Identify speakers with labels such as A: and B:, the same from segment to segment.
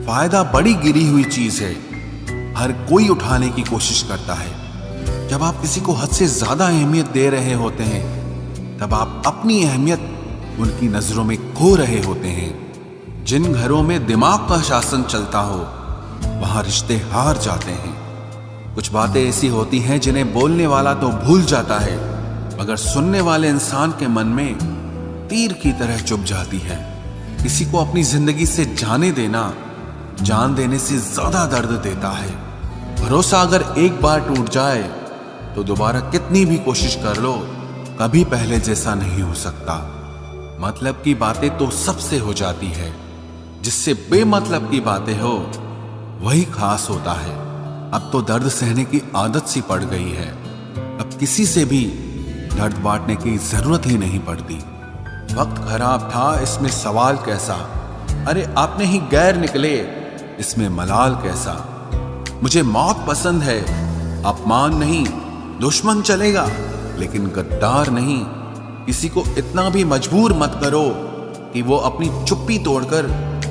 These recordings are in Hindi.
A: फायदा बड़ी गिरी हुई चीज है, हर कोई उठाने की कोशिश करता है। जब आप किसी को हद से ज्यादा अहमियत दे रहे होते हैं, तब आप अपनी अहमियत उनकी नजरों में खो रहे होते हैं। जिन घरों में दिमाग का शासन चलता हो, वहां रिश्ते हार जाते हैं। कुछ बातें ऐसी होती हैं जिन्हें बोलने वाला तो भूल जाता है, मगर सुनने वाले इंसान के मन में तीर की तरह चुभ जाती है। किसी को अपनी जिंदगी से जाने देना जान देने से ज्यादा दर्द देता है। भरोसा अगर एक बार टूट जाए तो दोबारा कितनी भी कोशिश कर लो, कभी पहले जैसा नहीं हो सकता। मतलब की बातें तो सबसे हो जाती है, जिससे बेमतलब की बातें हो वही खास होता है। अब तो दर्द सहने की आदत सी पड़ गई है, अब किसी से भी दर्द बांटने की जरूरत ही नहीं पड़ती। वक्त खराब था, इसमें सवाल कैसा, अरे आपने ही गैर निकले, इसमें मलाल कैसा। मुझे मौत पसंद है, अपमान नहीं, दुश्मन चलेगा लेकिन गद्दार नहीं। किसी को इतना भी मजबूर मत करो कि वो अपनी चुप्पी तोड़कर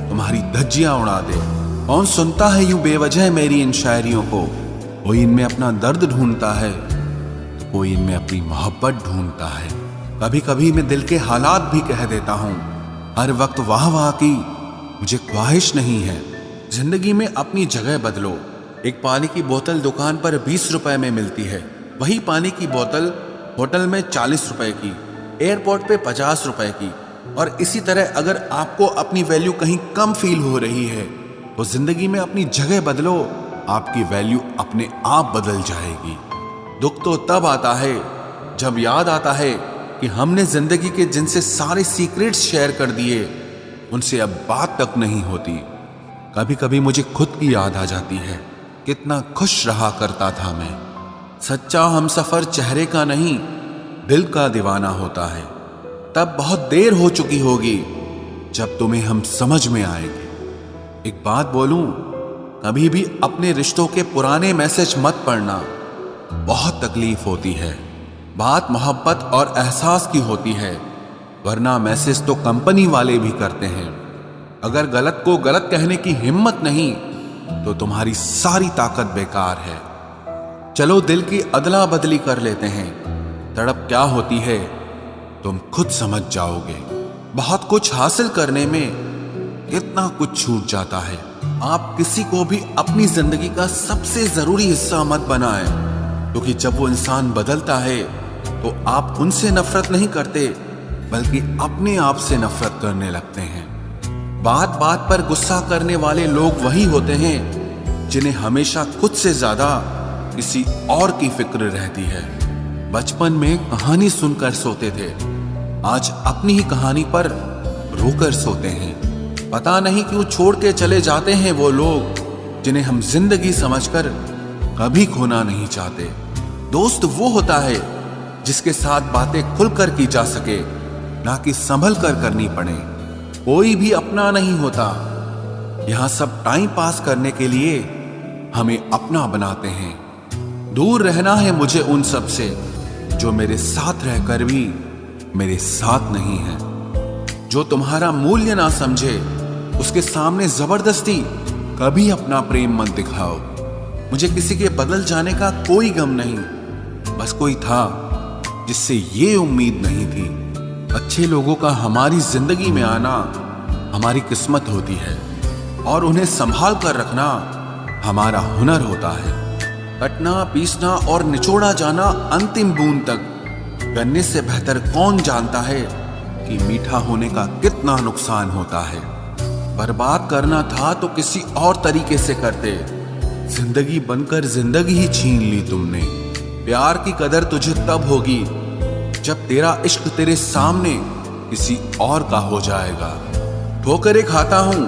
A: तुम्हारी धज्जियां उड़ा दे। कौन सुनता है यूं बेवजह मेरी इन शायरियों को? कोई इनमें अपना दर्द ढूंढता है तो कोई इनमें अपनी मोहब्बत ढूंढता है। कभी कभी मैं दिल के हालात भी कह देता हूं। हर वक्त वाह वाह की मुझे ख्वाहिश नहीं है। जिंदगी में अपनी जगह बदलो। एक पानी की बोतल दुकान पर 20 रुपए में मिलती है, वही पानी की बोतल होटल में 40 रुपए की, एयरपोर्ट पे 50 रुपए की। और इसी तरह अगर आपको अपनी वैल्यू कहीं कम फील हो रही है तो जिंदगी में अपनी जगह बदलो, आपकी वैल्यू अपने आप बदल जाएगी। दुख तो तब आता है जब याद आता है कि हमने जिंदगी के जिनसे सारे सीक्रेट्स शेयर कर दिए, उनसे अब बात तक नहीं होती। कभी कभी मुझे खुद की याद आ जाती है, कितना खुश रहा करता था मैं। सच्चा हमसफर चेहरे का नहीं, दिल का दीवाना होता है। तब बहुत देर हो चुकी होगी जब तुम्हें हम समझ में आएंगे। एक बात बोलूं, कभी भी अपने रिश्तों के पुराने मैसेज मत पढ़ना, बहुत तकलीफ होती है। बात मोहब्बत और एहसास की होती है, वरना मैसेज तो कंपनी वाले भी करते हैं। अगर गलत को गलत कहने की हिम्मत नहीं तो तुम्हारी सारी ताकत बेकार है। चलो दिल की अदला बदली कर लेते हैं, तड़प क्या होती है तुम खुद समझ जाओगे। बहुत कुछ हासिल करने में कितना कुछ छूट जाता है। आप किसी को भी अपनी जिंदगी का सबसे जरूरी हिस्सा मत बनाएं, क्योंकि जब वो इंसान बदलता है तो आप उनसे नफरत नहीं करते, बल्कि अपने आप से नफरत करने लगते हैं। बात बात पर गुस्सा करने वाले लोग वही होते हैं जिन्हें हमेशा खुद से ज्यादा किसी और की फिक्र रहती है। बचपन में कहानी सुनकर सोते थे, आज अपनी ही कहानी पर रोकर सोते हैं। पता नहीं क्यों छोड़ के चले जाते हैं वो लोग जिन्हें हम जिंदगी समझकर कभी खोना नहीं चाहते। दोस्त वो होता है जिसके साथ बातें खुलकर की जा सके, ना कि संभल कर करनी पड़े। कोई भी अपना नहीं होता, यहां सब टाइम पास करने के लिए हमें अपना बनाते हैं। दूर रहना है मुझे उन सब से जो मेरे साथ रहकर भी मेरे साथ नहीं है। जो तुम्हारा मूल्य ना समझे, उसके सामने जबरदस्ती कभी अपना प्रेम मत दिखाओ। मुझे किसी के बदल जाने का कोई गम नहीं, बस कोई था जिससे ये उम्मीद नहीं थी। अच्छे लोगों का हमारी जिंदगी में आना हमारी किस्मत होती है, और उन्हें संभाल कर रखना हमारा हुनर होता है। कटना, पीसना और निचोड़ा जाना अंतिम बूंद तक, करने से बेहतर कौन जानता है कि मीठा होने का कितना नुकसान होता है। बर्बाद करना था तो किसी और तरीके से करते, जिंदगी बनकर जिंदगी ही छीन ली तुमने। प्यार की कदर तुझे तब होगी जब तेरा इश्क तेरे सामने किसी और का हो जाएगा। ठोकरें खाता हूं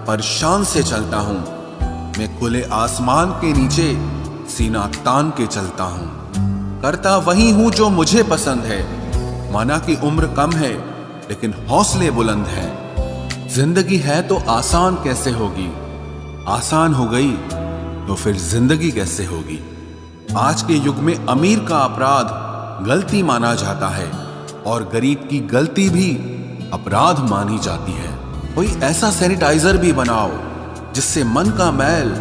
A: पर शान से चलता हूं, मैं खुले आसमान के नीचे सीना तान के चलता हूं। करता वही हूं जो मुझे पसंद है, माना कि उम्र कम है लेकिन हौसले बुलंद हैं। जिंदगी है तो आसान कैसे होगी, आसान हो गई तो फिर जिंदगी कैसे होगी। आज के युग में अमीर का अपराध गलती माना जाता है और गरीब की गलती भी अपराध मानी जाती है। कोई ऐसा सैनिटाइजर भी बनाओ जिससे मन का मैल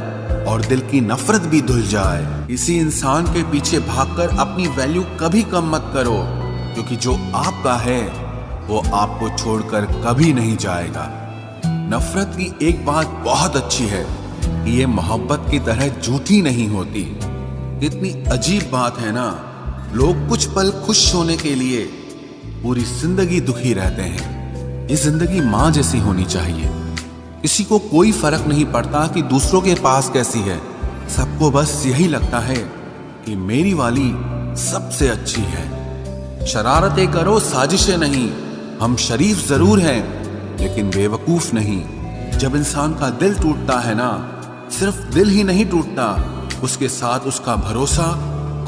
A: और दिल की नफरत भी धुल जाए। किसी इंसान के पीछे भागकर अपनी वैल्यू कभी कम मत करो, क्योंकि जो आपका है वो आपको छोड़कर कभी नहीं जाएगा। नफरत की एक बात बहुत अच्छी है कि ये मोहब्बत की तरह झूठी नहीं होती। कितनी अजीब बात है ना, लोग कुछ पल खुश होने के लिए पूरी जिंदगी दुखी रहते हैं। ये जिंदगी माँ जैसी होनी चाहिए। किसी को कोई फर्क नहीं पड़ता कि दूसरों के पास कैसी है, सबको बस यही लगता है कि मेरी वाली सबसे अच्छी है। शरारतें करो, साजिशें नहीं। हम शरीफ जरूर हैं लेकिन बेवकूफ नहीं। जब इंसान का दिल टूटता है ना, सिर्फ दिल ही नहीं टूटता, उसके साथ उसका भरोसा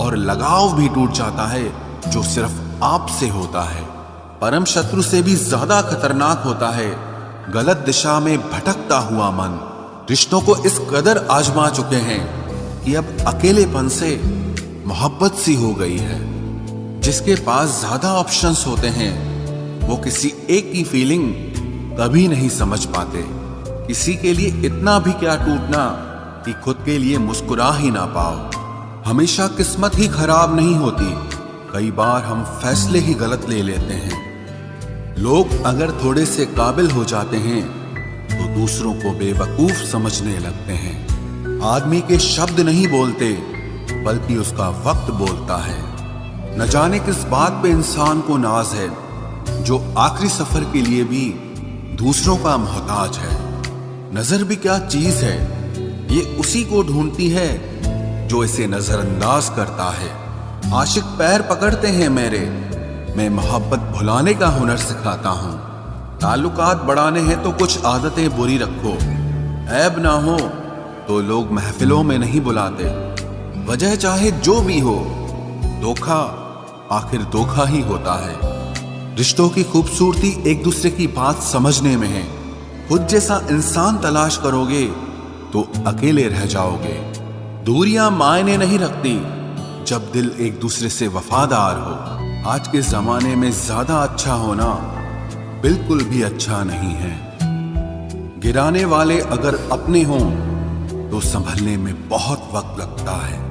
A: और लगाव भी टूट जाता है, जो सिर्फ आपसे होता है। परम शत्रु से भी ज्यादा खतरनाक होता है गलत दिशा में भटकता हुआ मन। रिश्तों को इस कदर आजमा चुके हैं कि अब अकेलेपन से मोहब्बत सी हो गई है। जिसके पास ज्यादा ऑप्शंस होते हैं वो किसी एक की फीलिंग कभी नहीं समझ पाते। किसी के लिए इतना भी क्या टूटना कि खुद के लिए मुस्कुरा ही ना पाओ। हमेशा किस्मत ही खराब नहीं होती, कई बार हम फैसले ही गलत ले लेते हैं। लोग अगर थोड़े से काबिल हो जाते हैं तो दूसरों को बेवकूफ समझने लगते हैं। आदमी के शब्द नहीं बोलते बल्कि उसका वक्त बोलता है। न जाने किस बात पे इंसान को नाज है, जो आखिरी सफर के लिए भी दूसरों का मोहताज है। नजर भी क्या चीज है, ये उसी को ढूंढती है जो इसे नजरअंदाज करता है। आशिक पैर पकड़ते हैं मेरे, मैं मोहब्बत भुलाने का हुनर सिखाता हूँ। ताल्लुकात बढ़ाने हैं तो कुछ आदतें बुरी रखो, ऐब ना हो तो लोग महफिलों में नहीं बुलाते। वजह चाहे जो भी हो, धोखा आखिर धोखा ही होता है। रिश्तों की खूबसूरती एक दूसरे की बात समझने में है। खुद जैसा इंसान तलाश करोगे तो अकेले रह जाओगे। दूरियां मायने नहीं रखती जब दिल एक दूसरे से वफादार हो। आज के जमाने में ज्यादा अच्छा होना बिल्कुल भी अच्छा नहीं है। गिराने वाले अगर अपने हों तो संभलने में बहुत वक्त लगता है।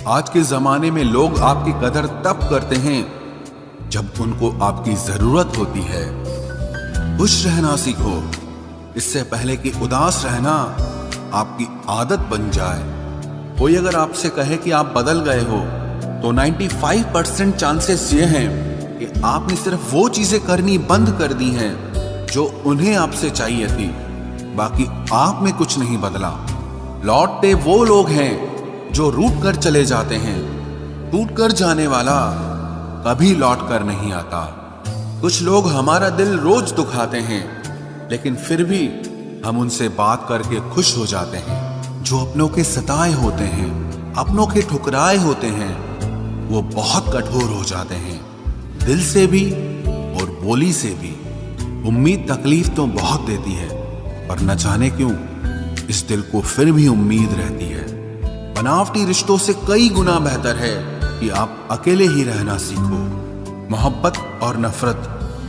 A: आज के जमाने में लोग आपकी कदर तब करते हैं जब उनको आपकी जरूरत होती है। खुश रहना सीखो, इससे पहले कि उदास रहना आपकी आदत बन जाए। कोई अगर आपसे कहे कि आप बदल गए हो तो 95% चांसेस ये हैं कि आपने सिर्फ वो चीजें करनी बंद कर दी हैं जो उन्हें आपसे चाहिए थी। बाकी आप में कुछ नहीं बदला। लौटते वो लोग हैं जो रूठ कर चले जाते हैं। टूट कर जाने वाला कभी लौट कर नहीं आता। कुछ लोग हमारा दिल रोज दुखाते हैं, लेकिन फिर भी हम उनसे बात करके खुश हो जाते हैं। जो अपनों के सताए होते हैं, अपनों के ठुकराए होते हैं, वो बहुत कठोर हो जाते हैं, दिल से भी और बोली से भी। उम्मीद तकलीफ तो बहुत देती है, पर न जाने क्यों इस दिल को फिर भी उम्मीद रहती है। बनावटी रिश्तों से कई गुना बेहतर है कि आप अकेले ही रहना सीखो। मोहब्बत और नफरत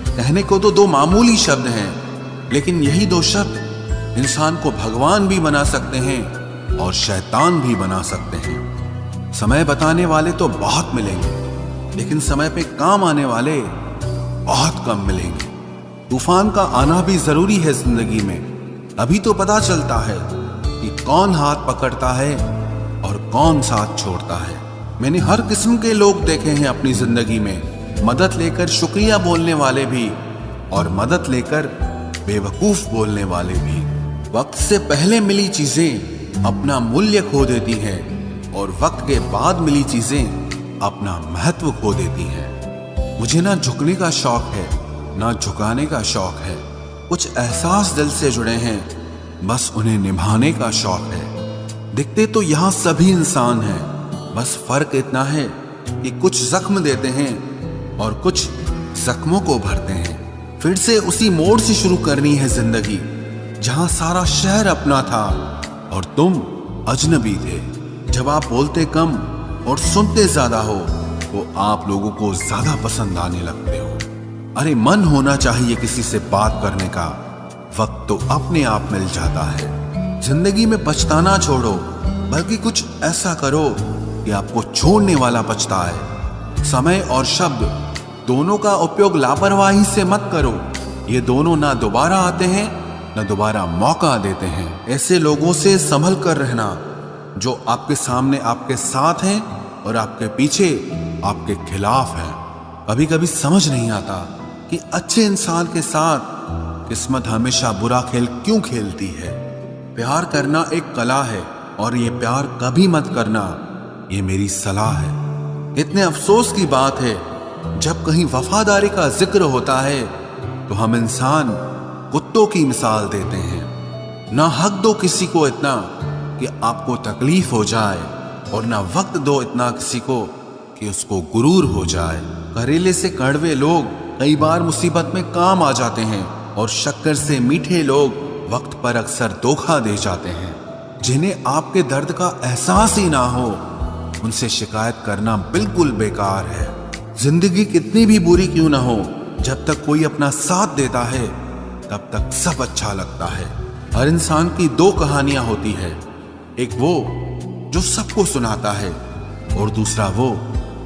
A: कहने को तो दो मामूली शब्द हैं, लेकिन यही दो शब्द इंसान को भगवान भी बना सकते हैं और शैतान भी बना सकते हैं। समय बताने वाले तो बहुत मिलेंगे, लेकिन समय पे काम आने वाले बहुत कम मिलेंगे। तूफान का आना भी जरूरी है जिंदगी में, अभी तो पता चलता है कि कौन हाथ पकड़ता है और कौन साथ छोड़ता है। मैंने हर किस्म के लोग देखे हैं अपनी जिंदगी में, मदद लेकर शुक्रिया बोलने वाले भी और मदद लेकर बेवकूफ बोलने वाले भी। वक्त से पहले मिली चीजें अपना मूल्य खो देती हैं और वक्त के बाद मिली चीजें अपना महत्व खो देती हैं। मुझे ना झुकने का शौक है ना झुकाने का शौक है। कुछ एहसास दिल से जुड़े हैं, बस उन्हें निभाने का शौक है। दिखते तो यहाँ सभी इंसान हैं, बस फर्क इतना है कि कुछ जख्म देते हैं और कुछ जख्मों को भरते हैं। फिर से उसी मोड़ से शुरू करनी है जिंदगी, जहां सारा शहर अपना था और तुम अजनबी थे। जब आप बोलते कम और सुनते ज्यादा हो तो आप लोगों को ज्यादा पसंद आने लगते हो। अरे मन होना चाहिए किसी से बात करने का, वक्त तो अपने आप मिल जाता है। जिंदगी में पछताना छोड़ो, बल्कि कुछ ऐसा करो कि आपको छोड़ने वाला पछताए। समय और शब्द दोनों का उपयोग लापरवाही से मत करो। ये दोनों ना दोबारा आते हैं, ना दोबारा मौका देते हैं। ऐसे लोगों से संभल कर रहना जो आपके सामने आपके साथ हैं और आपके पीछे आपके खिलाफ हैं। कभी कभी समझ नहीं आता कि अच्छे इंसान के साथ किस्मत हमेशा बुरा खेल क्यों खेलती है। प्यार करना एक कला है और ये प्यार कभी मत करना, ये मेरी सलाह है। इतने अफसोस की बात है, जब कहीं वफादारी का जिक्र होता है तो हम इंसान कुत्तों की मिसाल देते हैं। ना हक दो किसी को इतना कि आपको तकलीफ हो जाए, और ना वक्त दो इतना किसी को कि उसको गुरूर हो जाए। करेले से कड़वे लोग कई बार मुसीबत में काम आ जाते हैं, और शक्कर से मीठे लोग वक्त पर अक्सर धोखा दे जाते हैं। जिन्हें आपके दर्द का एहसास ही ना हो, उनसे शिकायत करना बिल्कुल बेकार है। जिंदगी कितनी भी बुरी क्यों ना हो, जब तक कोई अपना साथ देता है तब तक सब अच्छा लगता है। हर इंसान की दो कहानियां होती है, एक वो जो सबको सुनाता है और दूसरा वो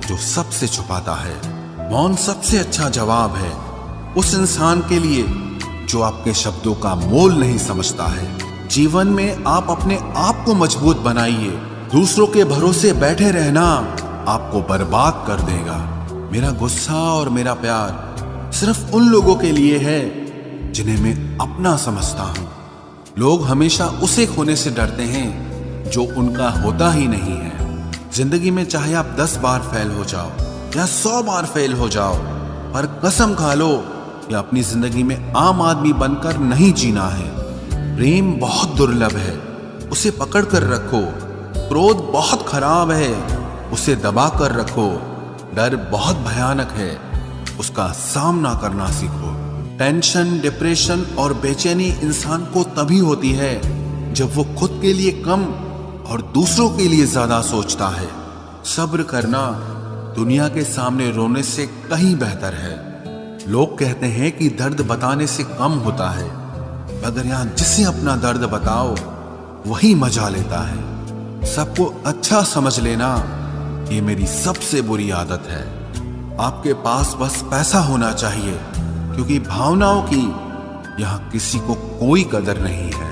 A: जो सबसे छुपाता है। मौन सबसे अच्छा जवाब है उस इंसान के लिए जो आपके शब्दों का मोल नहीं समझता है। जीवन में आप अपने आप को मजबूत बनाइए। दूसरों के भरोसे बैठे रहना आपको बर्बाद कर देगा। मेरा गुस्सा और मेरा प्यार सिर्फ उन लोगों के लिए है जिन्हें मैं अपना समझता हूं। लोग हमेशा उसे खोने से डरते हैं जो उनका होता ही नहीं है। जिंदगी में चाहे आप 10 बार फेल हो जाओ या 100 बार फेल हो जाओ, पर कसम खा लो कि अपनी जिंदगी में आम आदमी बनकर नहीं जीना है। प्रेम बहुत दुर्लभ है, उसे पकड़ कर रखो। क्रोध बहुत खराब है, उसे दबा कर रखो। डर बहुत भयानक है, उसका सामना करना सीखो। टेंशन, डिप्रेशन और बेचैनी इंसान को तभी होती है जब वो खुद के लिए कम और दूसरों के लिए ज्यादा सोचता है। सब्र करना दुनिया के सामने रोने से कहीं बेहतर है। लोग कहते हैं कि दर्द बताने से कम होता है, मगर यहाँ जिसे अपना दर्द बताओ वही मजा लेता है। सबको अच्छा समझ लेना ये मेरी सबसे बुरी आदत है। आपके पास बस पैसा होना चाहिए, क्योंकि भावनाओं की यहाँ किसी को कोई कदर नहीं है।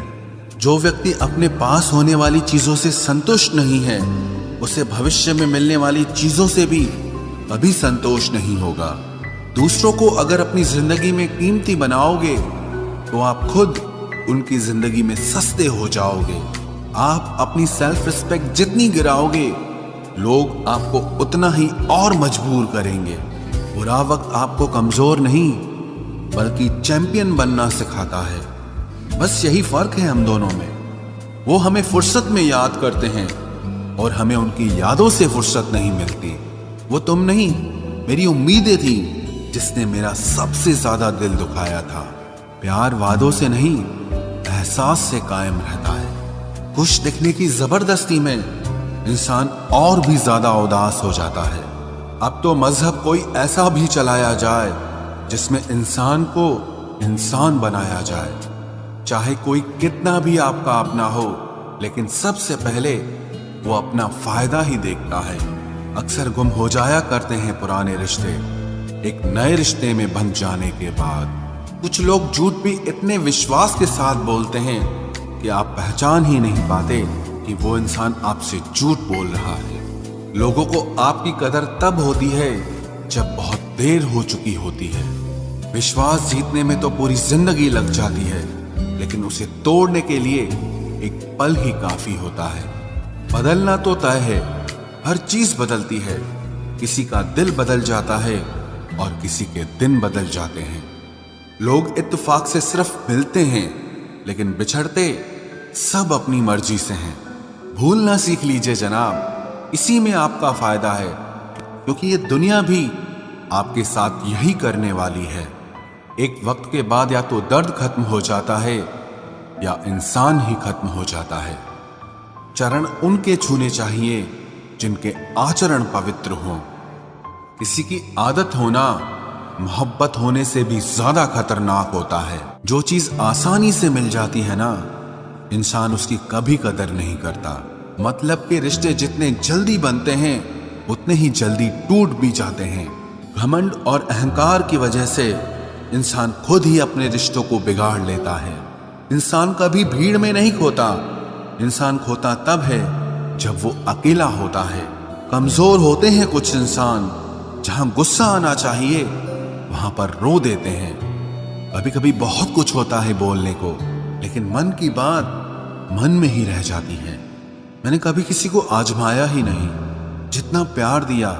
A: जो व्यक्ति अपने पास होने वाली चीजों से संतुष्ट नहीं है, उसे भविष्य में मिलने वाली चीजों से भी कभी संतोष नहीं होगा। दूसरों को अगर अपनी जिंदगी में कीमती बनाओगे तो आप खुद उनकी जिंदगी में सस्ते हो जाओगे। आप अपनी सेल्फ रिस्पेक्ट जितनी गिराओगे, लोग आपको उतना ही और मजबूर करेंगे। बुरा वक्त आपको कमजोर नहीं बल्कि चैंपियन बनना सिखाता है। बस यही फर्क है हम दोनों में। वो हमें फुर्सत में याद करते हैं और हमें उनकी यादों से फुर्सत नहीं मिलती। वो तुम नहीं, मेरी उम्मीदें थी जिसने मेरा सबसे ज्यादा दिल दुखाया था। प्यार वादों से नहीं, एहसास से कायम रहता है। खुश दिखने की जबरदस्ती में इंसान और भी ज्यादा उदास हो जाता है। अब तो मजहब कोई ऐसा भी चलाया जाए जिसमें इंसान को इंसान बनाया जाए। चाहे कोई कितना भी आपका अपना हो, लेकिन सबसे पहले वो अपना फायदा ही देखता है। अक्सर गुम हो जाया करते हैं पुराने रिश्ते एक नए रिश्ते में बन जाने के बाद। कुछ लोग झूठ भी इतने विश्वास के साथ बोलते हैं कि आप पहचान ही नहीं पाते कि वो इंसान आपसे झूठ बोल रहा है। लोगों को आपकी कदर तब होती है जब बहुत देर हो चुकी होती है। विश्वास जीतने में तो पूरी जिंदगी लग जाती है, लेकिन उसे तोड़ने के लिए एक पल ही काफी होता है। बदलना तो तय है, हर चीज बदलती है। किसी का दिल बदल जाता है और किसी के दिन बदल जाते हैं। लोग इत्तेफाक से सिर्फ मिलते हैं, लेकिन बिछड़ते सब अपनी मर्जी से हैं। भूलना सीख लीजिए जनाब, इसी में आपका फायदा है, क्योंकि ये दुनिया भी आपके साथ यही करने वाली है। एक वक्त के बाद या तो दर्द खत्म हो जाता है या इंसान ही खत्म हो जाता है। चरण उनके छूने चाहिए जिनके आचरण पवित्र हों। किसी की आदत होना मोहब्बत होने से भी ज्यादा खतरनाक होता है। जो चीज आसानी से मिल जाती है ना, इंसान उसकी कभी कदर नहीं करता। मतलब के रिश्ते जितने जल्दी बनते हैं उतने ही जल्दी टूट भी जाते हैं। घमंड और अहंकार की वजह से इंसान खुद ही अपने रिश्तों को बिगाड़ लेता है। इंसान कभी भीड़ में नहीं खोता, इंसान खोता तब है जब वो अकेला होता है। कमजोर होते हैं कुछ इंसान, जहां गुस्सा आना चाहिए वहां पर रो देते हैं। कभी कभी बहुत कुछ होता है बोलने को, लेकिन मन की बात मन में ही रह जाती है। मैंने कभी किसी को आजमाया ही नहीं, जितना प्यार दिया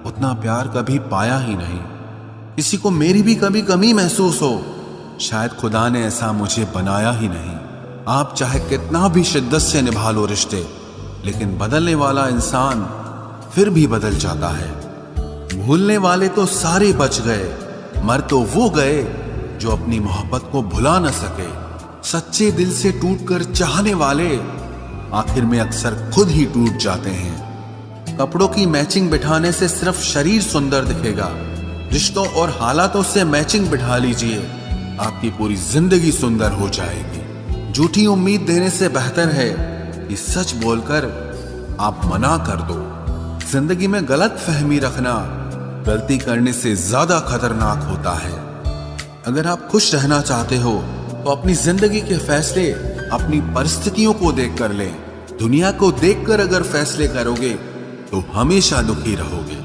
A: उतना प्यार कभी पाया ही नहीं। किसी को मेरी भी कभी कमी महसूस हो, शायद खुदा ने ऐसा मुझे बनाया ही नहीं। आप चाहे कितना भी शिद्दत से निभा लो रिश्ते, लेकिन बदलने वाला इंसान फिर भी बदल जाता है। भूलने वाले तो सारे बच गए, मर तो वो गए जो अपनी मोहब्बत को भुला न सके। सच्चे दिल से टूटकर चाहने वाले आखिर में अक्सर खुद ही टूट जाते हैं। कपड़ों की मैचिंग बिठाने से सिर्फ शरीर सुंदर दिखेगा, रिश्तों और हालातों से मैचिंग बिठा लीजिए, आपकी पूरी जिंदगी सुंदर हो जाएगी। झूठी उम्मीद देने से बेहतर है कि सच बोलकर आप मना कर दो। जिंदगी में गलत फहमी रखना गलती करने से ज्यादा खतरनाक होता है। अगर आप खुश रहना चाहते हो तो अपनी जिंदगी के फैसले अपनी परिस्थितियों को देखकर लें। दुनिया को देखकर अगर फैसले करोगे तो हमेशा दुखी रहोगे।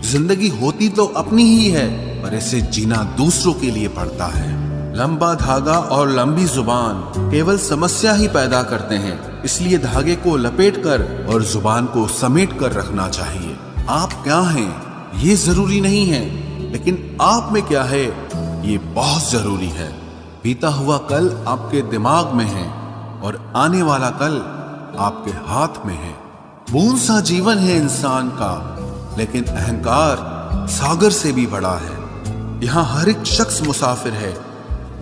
A: जिंदगी होती तो अपनी ही है, पर इसे जीना दूसरों के लिए पड़ता है। लंबा धागा और लंबी जुबान केवल समस्या ही पैदा करते हैं, इसलिए धागे को लपेट कर और जुबान को समेट कर रखना चाहिए। आप क्या हैं ये जरूरी नहीं है, लेकिन आप में क्या है ये बहुत जरूरी है। बीता हुआ कल आपके दिमाग में है और आने वाला कल आपके हाथ में है। बूंद सा जीवन है इंसान का, लेकिन अहंकार सागर से भी बड़ा है। यहाँ हर एक शख्स मुसाफिर है,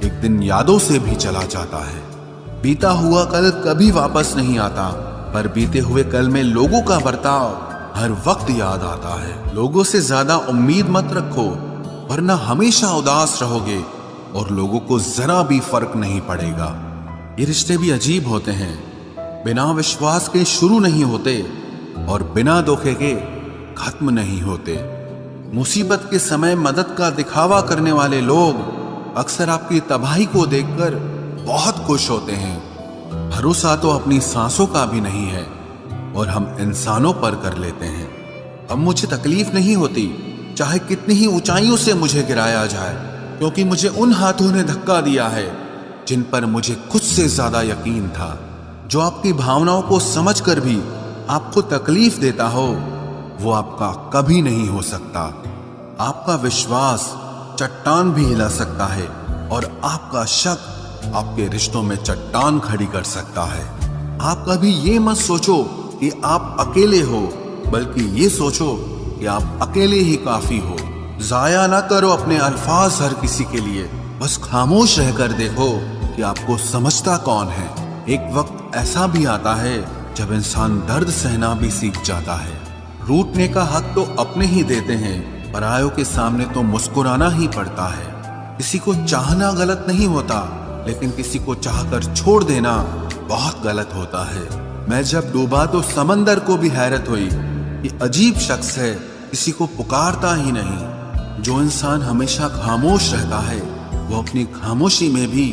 A: एक दिन यादों से भी चला जाता है। बीता हुआ कल कभी वापस नहीं आता, पर बीते हुए कल में लोगों का बर्ताव हर वक्त याद आता है। लोगों से ज्यादा उम्मीद मत रखो, वरना हमेशा उदास रहोगे और लोगों को जरा भी फर्क नहीं पड़ेगा। ये रिश्ते भी अजीब होते हैं, बिना विश्वास के शुरू नहीं होते और बिना धोखे के खत्म नहीं होते। मुसीबत के समय मदद का दिखावा करने वाले लोग अक्सर आपकी तबाही को देखकर बहुत खुश होते हैं। भरोसा तो अपनी सांसों का भी नहीं है और हम इंसानों पर कर लेते हैं। अब मुझे तकलीफ नहीं होती, चाहे कितनी ही ऊंचाइयों से मुझे गिराया जाए, क्योंकि मुझे उन हाथों ने धक्का दिया है जिन पर मुझे खुद से ज्यादा यकीन था। जो आपकी भावनाओं को समझकर भी आपको तकलीफ देता हो, वो आपका कभी नहीं हो सकता। आपका विश्वास चट्टान भी हिला सकता है और आपका शक आपके रिश्तों में चट्टान खड़ी कर सकता है। आप कभी ये मत सोचो कि आप अकेले हो, बल्कि ये सोचो कि आप अकेले ही काफी हो। जाया ना करो अपने अल्फाज हर किसी के लिए, बस खामोश रहकर देखो कि आपको समझता कौन है। एक वक्त ऐसा भी आता है जब इंसान दर्द सहना भी सीख जाता है। रूठने का हक तो अपने ही देते हैं, परायों के सामने तो मुस्कुराना ही पड़ता है। किसी को चाहना गलत नहीं होता, लेकिन किसी को चाहकर छोड़ देना बहुत गलत होता है। मैं जब डूबा तो समंदर को भी हैरत हुई कि अजीब शख्स है, किसी को पुकारता ही नहीं। जो इंसान हमेशा खामोश रहता है, वो अपनी खामोशी में भी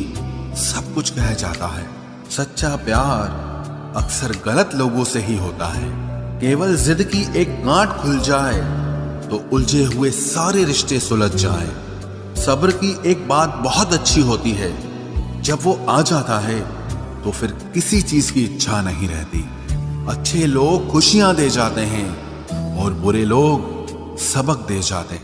A: सब कुछ कह जाता है। सच्चा प्यार अक्सर गलत लोगों से ही होता है। केवल जिद की एक गांठ खुल जाए तो उलझे हुए सारे रिश्ते सुलझ जाए। सब्र की एक बात बहुत अच्छी होती है, जब वो आ जाता है तो फिर किसी चीज की इच्छा नहीं रहती। अच्छे लोग खुशियां दे जाते हैं और बुरे लोग सबक दे जाते हैं।